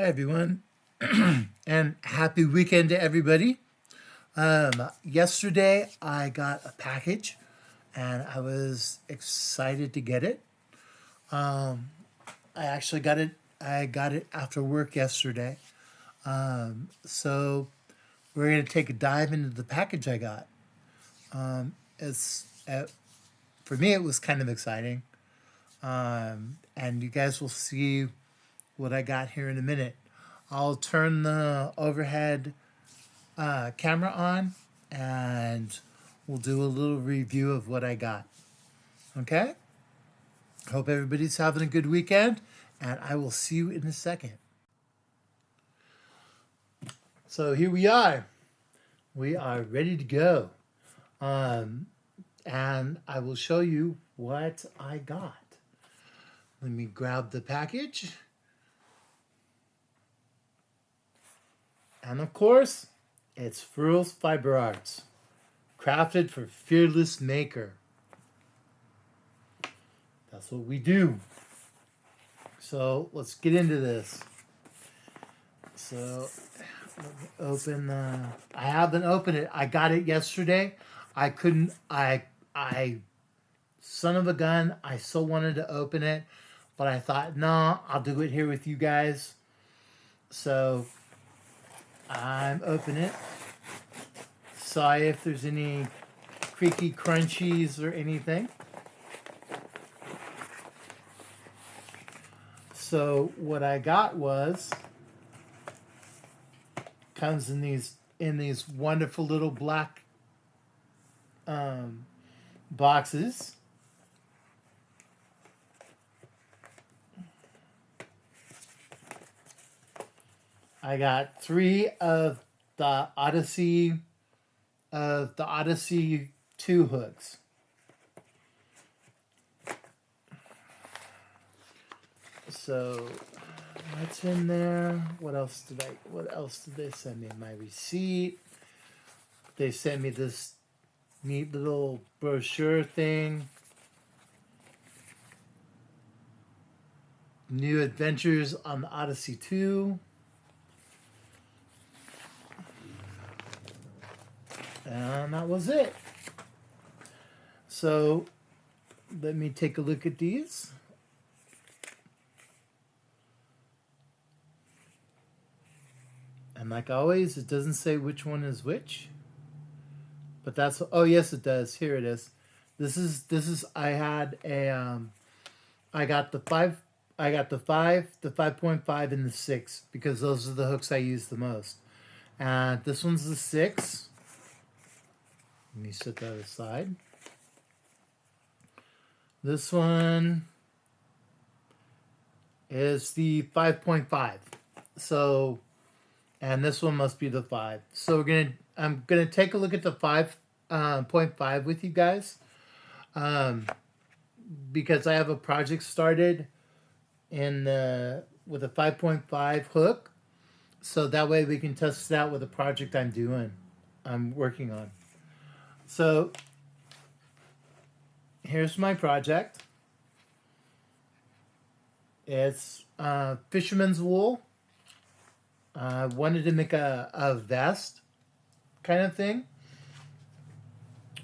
everyone, and happy weekend to everybody. Yesterday I got a package, and I was excited to get it. I actually got it. I got it after work yesterday. So we're gonna take a dive into the package I got. It's For me it was kind of exciting, and you guys will see what I got here in a minute. I'll turn the overhead camera on and we'll do a little review of what I got. Okay? Hope everybody's having a good weekend, and I will see you in a second. So here we are. We are ready to go. And I will show you what I got. Let me grab the package. And of course, it's Furls Fiber Arts, crafted for fearless maker. That's what we do. So let's get into this. So let me open I haven't opened it. I got it yesterday. I couldn't, son of a gun, I so wanted to open it, but I thought, no, I'll do it here with you guys. So I'm opening it. Sorry if there's any creaky crunchies or anything. So what I got was, comes in these wonderful little black boxes. I got 3 of the Odyssey 2 hooks. So what's in there? What else did they send me? My receipt. They sent me this neat little brochure thing. New adventures on the Odyssey 2. And that was it. So let me take a look at these. And like always, it doesn't say which one is which. But that's, oh yes it does. Here it is. This is I had a I got the 5, the 5.5 and the 6 because those are the hooks I use the most. And this one's the 6. Let me set that aside. This one is the 5.5. So, and this one must be the 5. So I'm gonna take a look at the 5.5 with you guys, because I have a project started with a 5.5 hook. So that way we can test it out with a project I'm working on. So here's my project. It's fisherman's wool. I wanted to make a vest kind of thing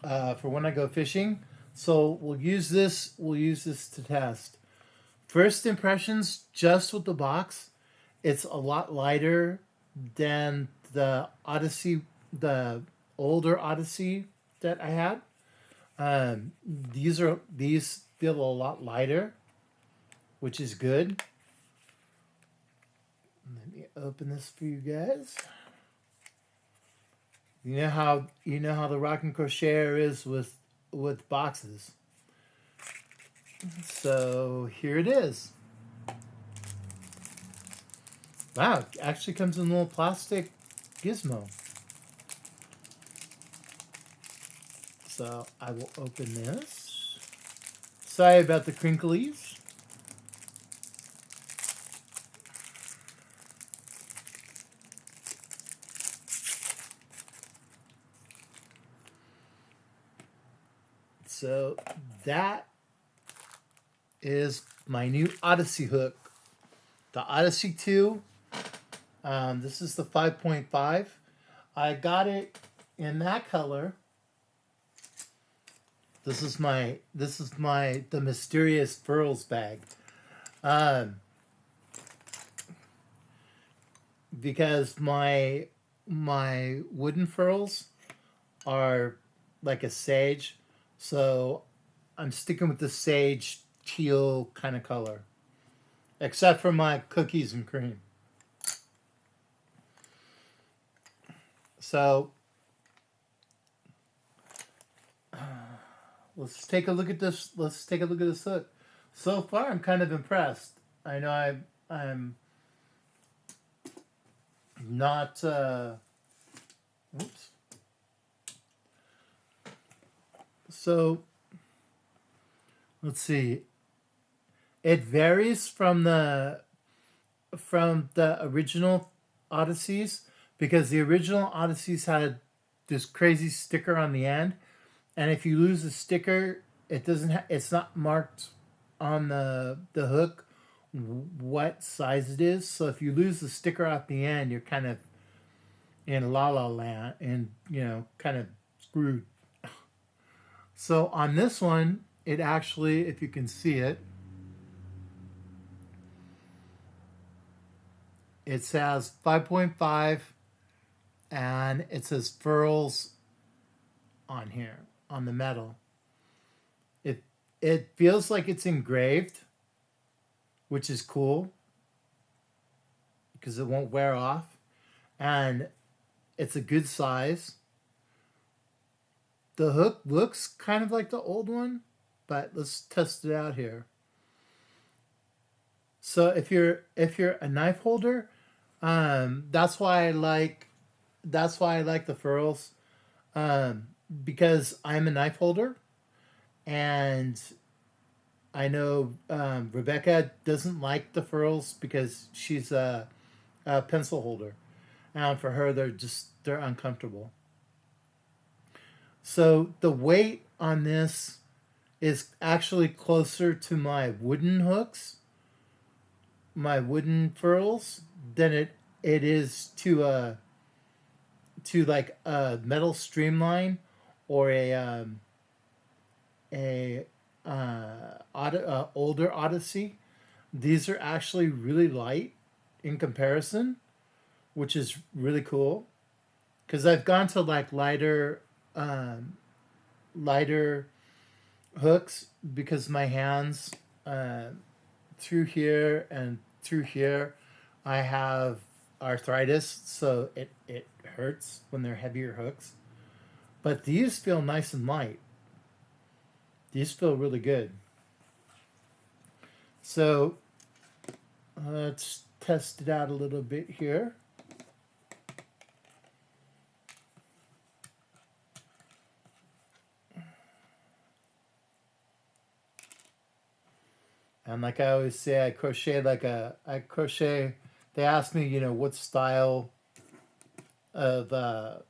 for when I go fishing. So we'll use this to test. First impressions, just with the box, it's a lot lighter than the Odyssey, the older Odyssey that I had. These feel a lot lighter, which is good. Let me open this for you guys. You know how the rocking crocheter is with boxes. So here it is. Wow, it actually comes in a little plastic gizmo. So I will open this. Sorry about the crinklies. So that is my new Odyssey hook. The Odyssey 2 This is the 5.5. I got it in that color. This is the mysterious Furls bag. Um, because my wooden furls are like a sage, so I'm sticking with the sage teal kind of color, except for my cookies and cream. So let's take a look at this. Let's take a look at this hook. So far, I'm kind of impressed. I know I'm not. Whoops. So let's see. It varies from the original Odysseys, because the original Odysseys had this crazy sticker on the end, and if you lose the sticker, it doesn't. It's not marked on the hook what size it is. So if you lose the sticker off the end, you're kind of in la la land, and kind of screwed. So on this one, it actually, if you can see it, it says 5.5, and it says Furls on here on the metal. It feels like it's engraved, which is cool because it won't wear off, and it's a good size. The hook looks kind of like the old one, but let's test it out here. So if you're a knife holder, that's why I like the Furls, because I'm a knife holder, and I know Rebecca doesn't like the Furls because she's a pencil holder, and for her they're uncomfortable. So the weight on this is actually closer to my wooden hooks, my wooden Furls, than it is to like a metal streamline or a older Odyssey. These are actually really light in comparison, which is really cool. Because I've gone to like lighter hooks because my hands, through here and through here, I have arthritis, so it hurts when they're heavier hooks. But these feel nice and light. These feel really good. So let's test it out a little bit here. And like I always say, I crochet. They ask me, what style of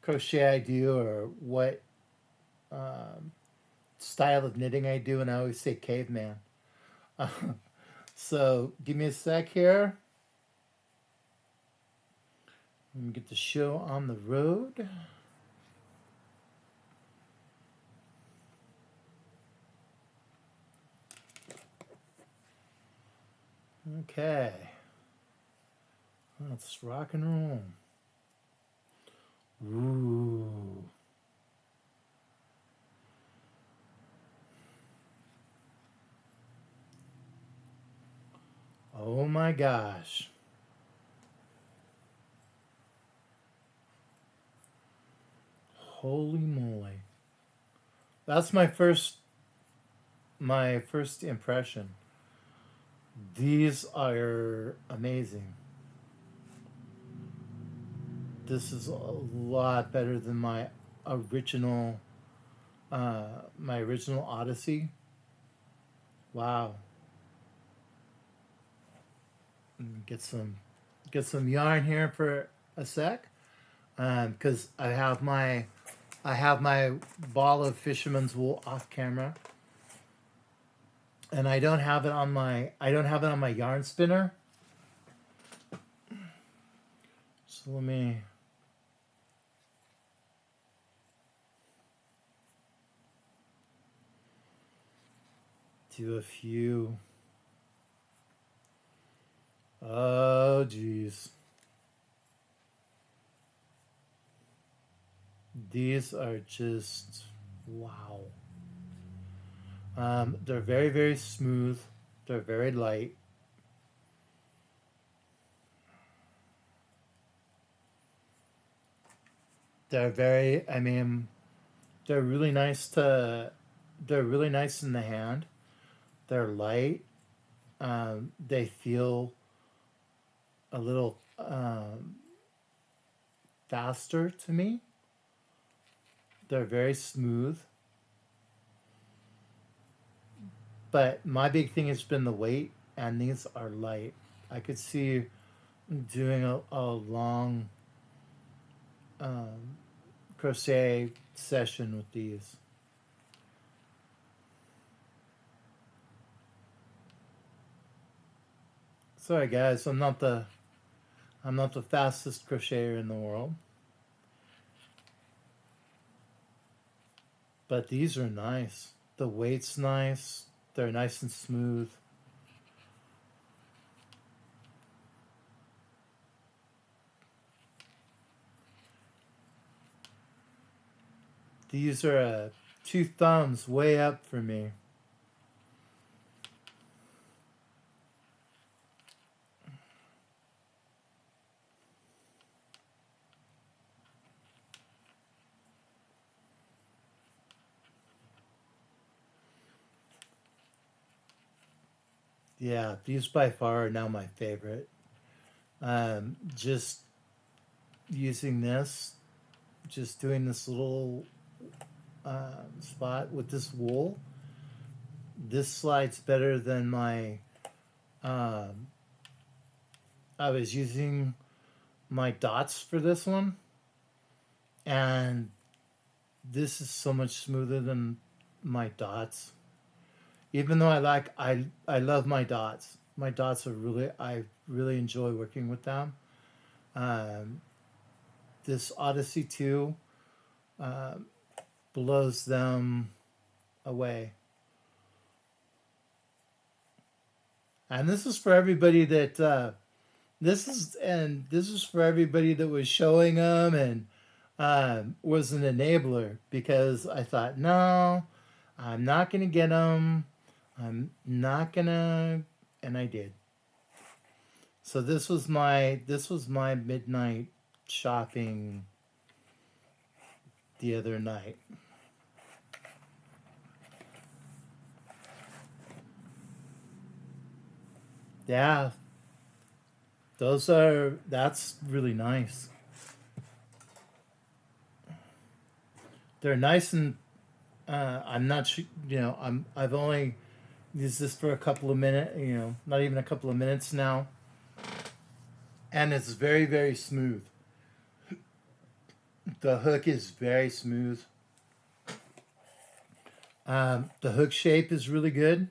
crochet I do, or what style of knitting I do, and I always say caveman. So give me a sec here. Let me get the show on the road. Okay. Let's rock and roll. Ooh. Oh my gosh. Holy moly. That's my first impression. These are amazing. This is a lot better than original my original Odyssey. Wow. Get some yarn here for a sec, because I have my ball of fisherman's wool off camera, and I don't have it on my yarn spinner. So let me do a few. Oh, geez. These are just wow. They're very, very smooth. They're very light. They're very, I mean, they're really nice to, they're really nice in the hand. They're light. They feel a little faster to me. They're very smooth. But my big thing has been the weight, and these are light. I could see doing a long um, crochet session with these. Sorry guys, I'm not the fastest crocheter in the world. But these are nice. The weight's nice. They're nice and smooth. These are two thumbs way up for me. Yeah, these by far are now my favorite. Just using this, just doing this little spot with this wool. This slides better than my. Um, I was using my dots for this one, and this is so much smoother than my dots. Even though I love my dots. My dots are really I really enjoy working with them. Um, this Odyssey 2 uh, blows them away. And this is for everybody that this is for everybody that was showing them and was an enabler because I thought no, I'm not gonna get them. I'm not gonna, and I did. So this was my midnight shopping the other night. Yeah, that's really nice. They're nice and I'm not I've only used this for a couple of minutes, not even a couple of minutes now, and it's very very smooth. The hook is very smooth. The hook shape is really good.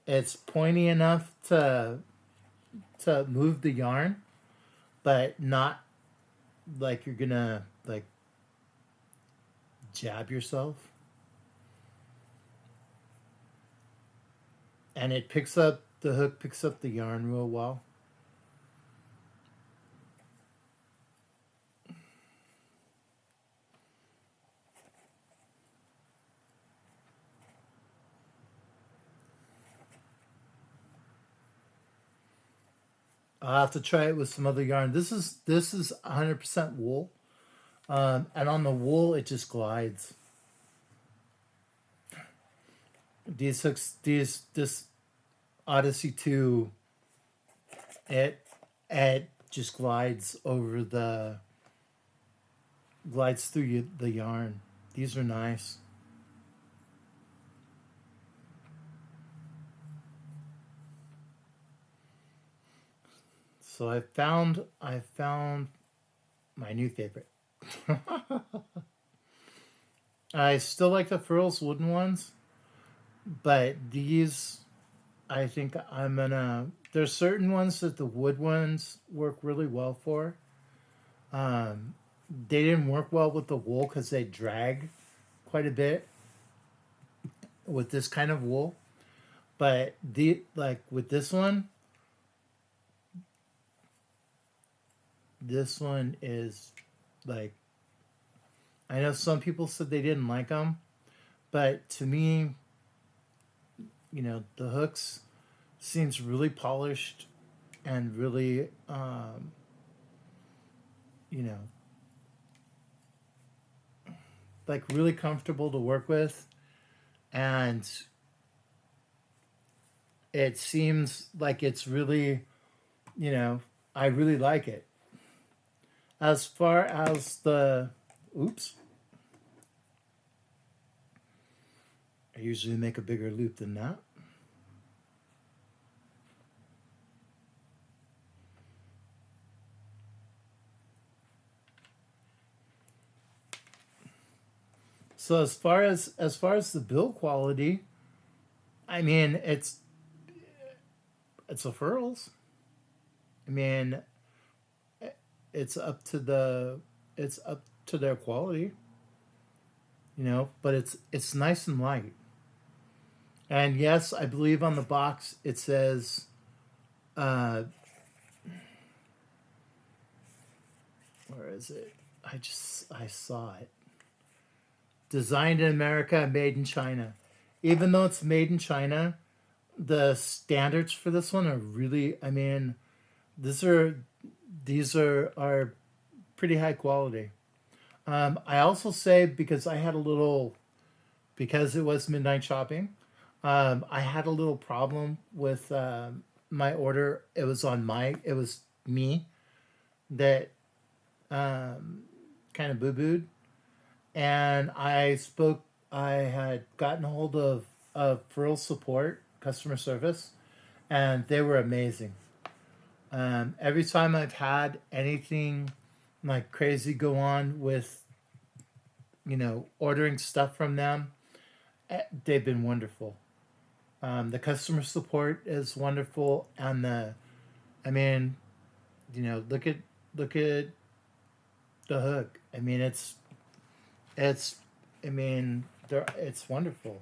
It's pointy enough to move the yarn, but not like you're gonna like jab yourself. And it picks up the hook picks up the yarn real well. I'll have to try it with some other yarn. This is 100% wool, and on the wool it just glides. These hooks, these this Odyssey 2, it just glides through the yarn. These are nice. So I found my new favorite. I still like the Furls wooden ones, but these I think I'm gonna. There's certain ones that the wood ones work really well for, Um, they didn't work well with the wool because they drag quite a bit with this kind of wool. But the like with this one is like, I know some people said they didn't like them, but to me, the hooks seems really polished and really, you know, like really comfortable to work with, and it seems like it's really, you know, I really like it. As far as the, oops, I usually make a bigger loop than that. So as far as the build quality, I mean it's a Furls. I mean it's up to the it's up to their quality, but it's nice and light. And yes, I believe on the box it says, uh, where is it? I saw it. Designed in America, made in China. Even though it's made in China, the standards for this one are really, I mean, these are these are pretty high quality. I also say, because it was midnight shopping, I had a little problem with my order. It was me that kind of boo booed, and I had gotten hold of Furl support customer service, and they were amazing. Every time I've had anything like crazy go on with ordering stuff from them, they've been wonderful. The customer support is wonderful, and I mean, look at the hook. I mean, it's I mean, it's wonderful.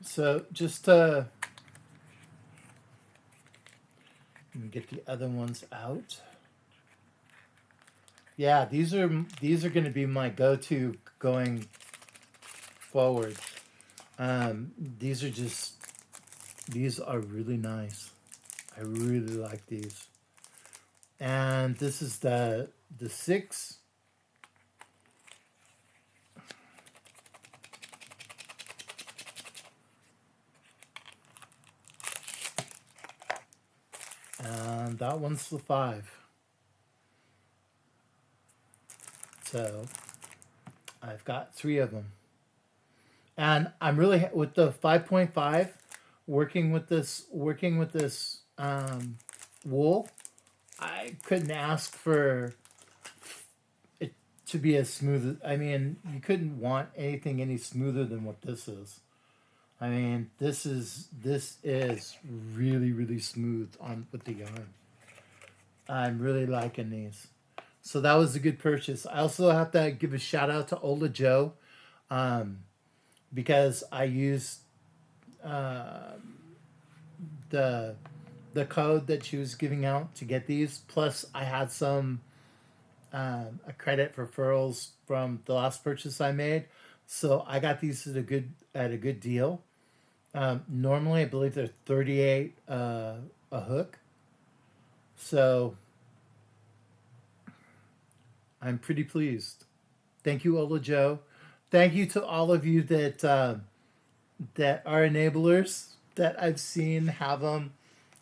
So just to get the other ones out. Yeah, these are going to be my go-to going forward. These are just these are really nice. I really like these. And this is the six. And that one's the five. So I've got three of them. And I'm really with the 5.5, working with this wool. I couldn't ask for it to be as smooth. I mean, you couldn't want anything any smoother than what this is. I mean, this is really really smooth on with the yarn. I'm really liking these. So that was a good purchase. I also have to give a shout out to Ola Joe, um, because I used uh, the the code that she was giving out to get these. Plus, I had some a credit for Furls from the last purchase I made, so I got these at a good deal. Normally, I believe they're 38 a hook, so I'm pretty pleased. Thank you, Ola Joe. Thank you to all of you that are enablers that I've seen have them,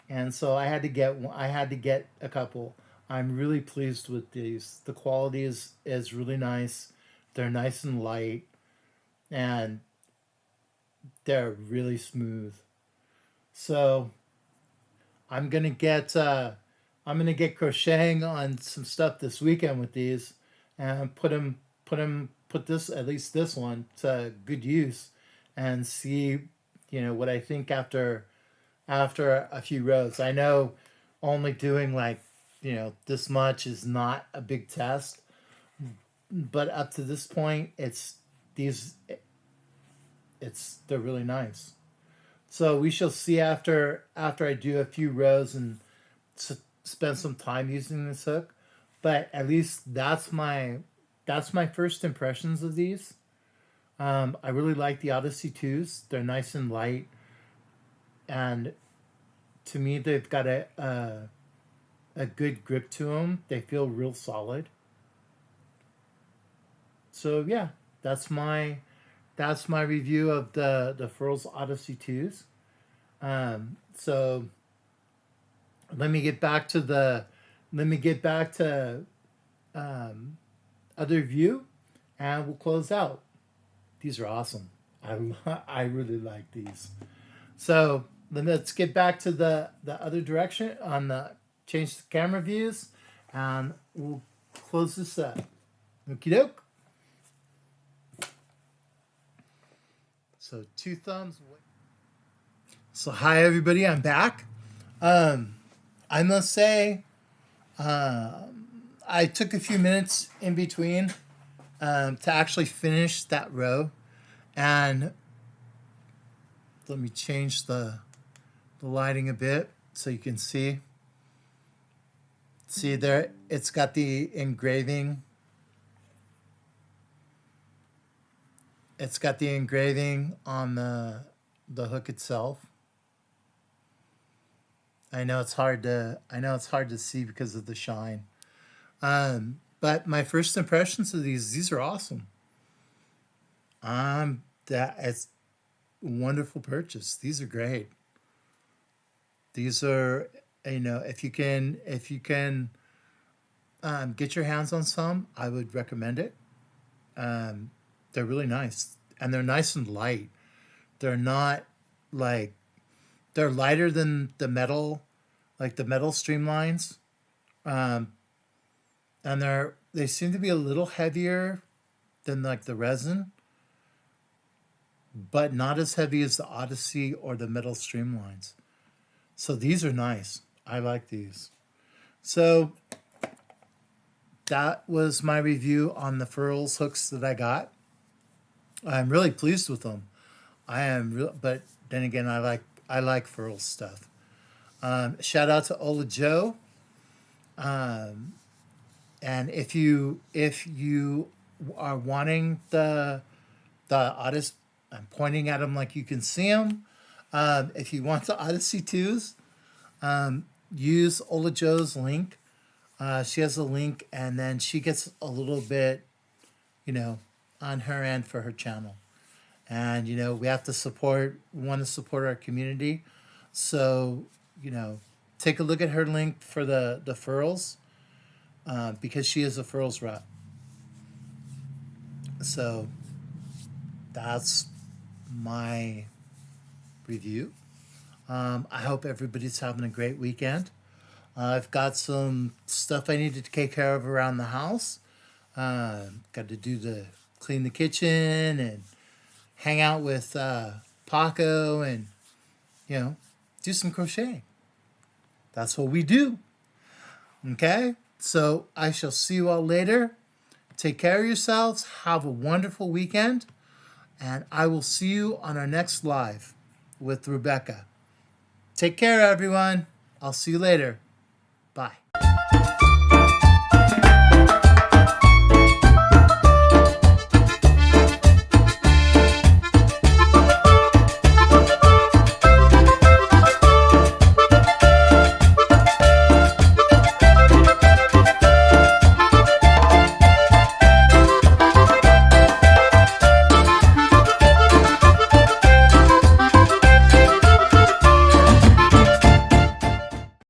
and so I had to get a couple. I'm really pleased with these. The quality is really nice. They're nice and light, and they're really smooth. So I'm gonna get uh, I'm gonna get crocheting on some stuff this weekend with these, and put this, at least this one, to good use, and see what I think after a few rows. I know only doing like this much is not a big test, but up to this point, these they're really nice. So we shall see after I do a few rows and spend some time using this hook. But at least that's my first impressions of these. I really like the Odyssey 2s. They're nice and light, and to me, they've got a good grip to them. They feel real solid. So yeah, that's my review of the Furls Odyssey 2s. So let me get back to um, other view, and we'll close out. These are awesome. I really like these. So let's get back to the other direction on the change the camera views, and we'll close this up. Okie doke. So 2 thumbs. So hi everybody, I'm back. I must say, I took a few minutes in between to actually finish that row, and let me change the lighting a bit so you can see. See there, it's got the engraving. It's got the engraving on the hook itself. I know it's hard to see because of the shine. But my first impressions of these are awesome. That it's a wonderful purchase. These are great. These are, if you can get your hands on some, I would recommend it. They're really nice, and they're nice and light. They're not like they're lighter than the metal, like the metal streamlines, and they seem to be a little heavier than like the resin, but not as heavy as the Odyssey or the metal streamlines. So these are nice. I like these. So that was my review on the Furls hooks that I got. I'm really pleased with them. But then again, I like Furls stuff. Shout out to Ola Joe. And if you are wanting the Odyssey, I'm pointing at them like you can see them. If you want the Odyssey 2s, use Ola Joe's link. She has a link, and then she gets a little bit, on her end for her channel. And, we want to support our community. So, take a look at her link for the Furls, because she is a Furls rep. So that's my review. I hope everybody's having a great weekend. I've got some stuff I need to take care of around the house. Got to clean the kitchen and hang out with Paco and, do some crocheting. That's what we do. Okay? So I shall see you all later. Take care of yourselves. Have a wonderful weekend. And I will see you on our next live with Rebecca. Take care, everyone. I'll see you later. Bye.